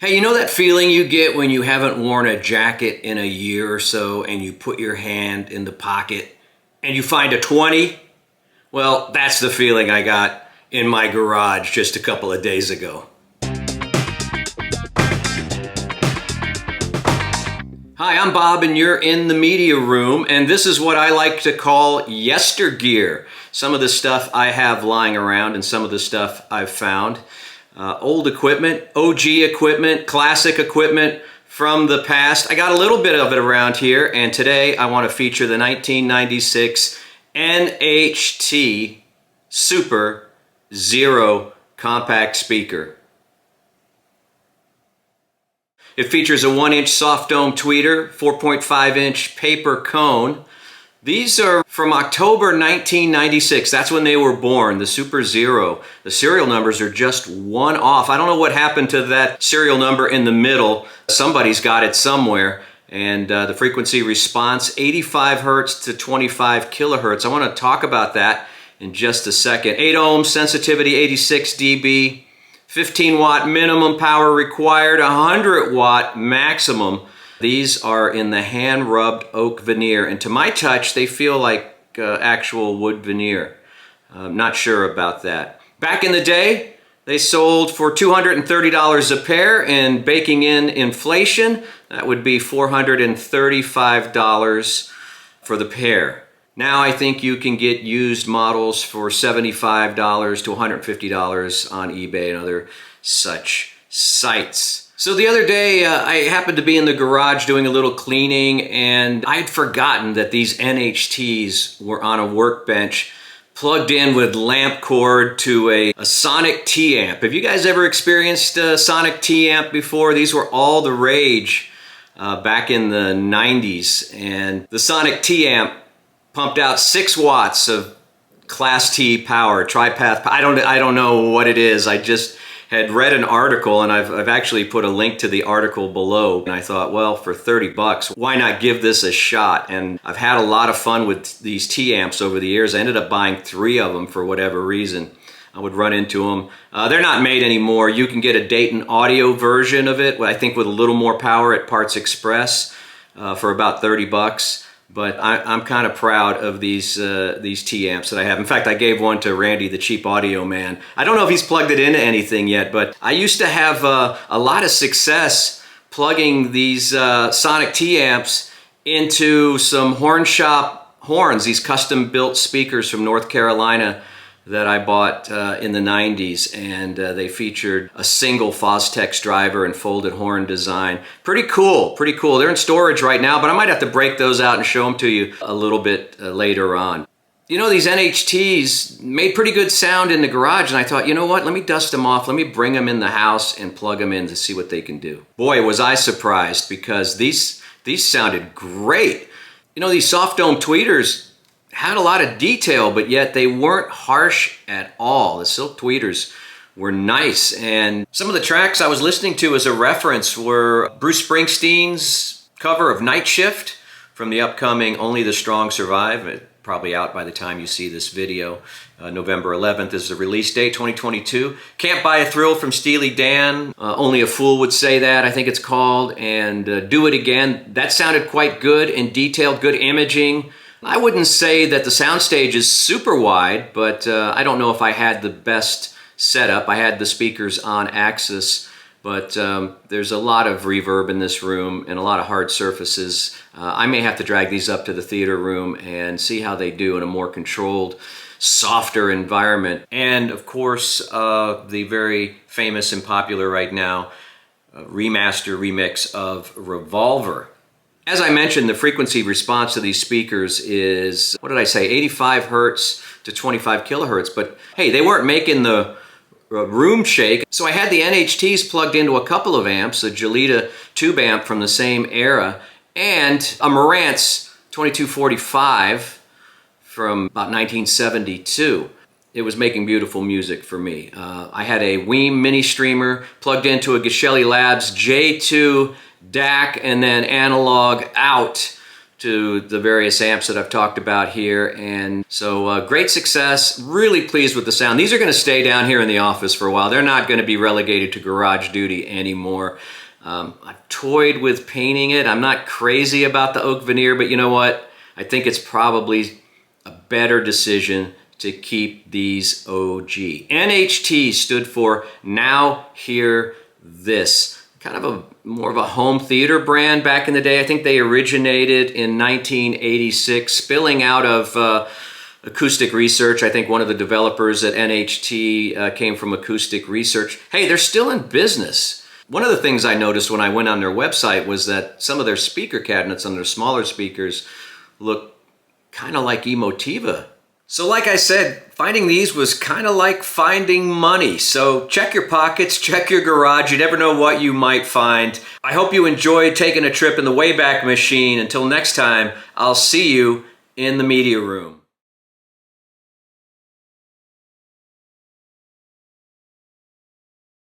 Hey, you know that feeling you get when you haven't worn a jacket in a year or so and you put your hand in the pocket and you find a 20? Well, that's the feeling I got in my garage just a couple of days ago. Hi, I'm Bob and you're in the media room, and this is what I like to call yestergear. Some of the stuff I have lying around and some of the stuff I've found. Old equipment, OG equipment, classic equipment from the past. I got a little bit of it around here, and today I want to feature the 1996 NHT Super Zero compact speaker. It features a 1-inch soft dome tweeter, 4.5-inch paper cone. These are from October 1996. That's when they were born, the Super Zero. The serial numbers are just one off. I don't know what happened to that serial number in the middle. Somebody's got it somewhere. And the frequency response, 85 hertz to 25 kilohertz. I want to talk about that in just a second. 8 ohms, sensitivity 86 dB, 15 watt minimum power required, 100 watt maximum. These are in the hand-rubbed oak veneer, and to my touch, they feel like actual wood veneer. I'm not sure about that. Back in the day, they sold for $230 a pair, and baking in inflation, that would be $435 for the pair. Now I think you can get used models for $75 to $150 on eBay and other such sites. So the other day, I happened to be in the garage doing a little cleaning, and I had forgotten that these NHTs were on a workbench plugged in with lamp cord to a Sonice T-Amp. Have you guys ever experienced a Sonice T-Amp before? These were all the rage back in the 90s, and the Sonice T-Amp pumped out 6 watts of Class T power, tri-path. I don't know what it is. I just had read an article, and I've actually put a link to the article below, and I thought, well, for 30 bucks, why not give this a shot? And I've had a lot of fun with these T-Amps over the years. I ended up buying 3 of them for whatever reason. I would run into them. They're not made anymore. You can get a Dayton Audio version of it, I think with a little more power at Parts Express for about 30 bucks. But I'm kind of proud of these T-Amps that I have. In fact, I gave one to Randy, the cheap audio man. I don't know if he's plugged it into anything yet, but I used to have a lot of success plugging these Sonice T-Amps into some horn shop horns, these custom-built speakers from North Carolina that I bought in the 90s, and they featured a single Fostex driver and folded horn design. Pretty cool, pretty cool. They're in storage right now, but I might have to break those out and show them to you a little bit later on. You know, these NHTs made pretty good sound in the garage, and I thought, you know what, let me dust them off, let me bring them in the house and plug them in to see what they can do. Boy, was I surprised, because these sounded great. You know, these soft dome tweeters had a lot of detail, but yet they weren't harsh at all. The silk tweeters were nice, and some of the tracks I was listening to as a reference were Bruce Springsteen's cover of Night Shift from the upcoming Only the Strong Survive, probably out by the time you see this video. November 11th is the release date, 2022. Can't Buy a Thrill from Steely Dan, Only a Fool Would Say That, I think it's called, and Do It Again. That sounded quite good and detailed, good imaging. I wouldn't say that the soundstage is super wide, but I don't know if I had the best setup. I had the speakers on axis, but there's a lot of reverb in this room and a lot of hard surfaces. I may have to drag these up to the theater room and see how they do in a more controlled, softer environment. And of course, the very famous and popular right now remaster remix of Revolver. As I mentioned, the frequency response to these speakers is, what did I say, 85 hertz to 25 kilohertz. But hey, they weren't making the room shake. So I had the NHTs plugged into a couple of amps, a Gelita tube amp from the same era, and a Marantz 2245 from about 1972. It was making beautiful music for me. I had a Weem mini streamer plugged into a Geshelli Labs J2 DAC and then analog out to the various amps that I've talked about here. And so great success, really pleased with the sound. These are going to stay down here in the office for a while. They're not going to be relegated to garage duty anymore. I've toyed with painting it. I'm not crazy about the oak veneer, but you know what? I think it's probably a better decision to keep these OG. NHT stood for Now Hear This. Kind of more of a home theater brand back in the day. I think they originated in 1986, spilling out of acoustic research. I think one of the developers at NHT came from acoustic research. Hey, they're still in business. One of the things I noticed when I went on their website was that some of their speaker cabinets on their smaller speakers look kind of like Emotiva. So like I said, finding these was kind of like finding money. So check your pockets, check your garage. You never know what you might find. I hope you enjoyed taking a trip in the Wayback Machine. Until next time, I'll see you in the media room.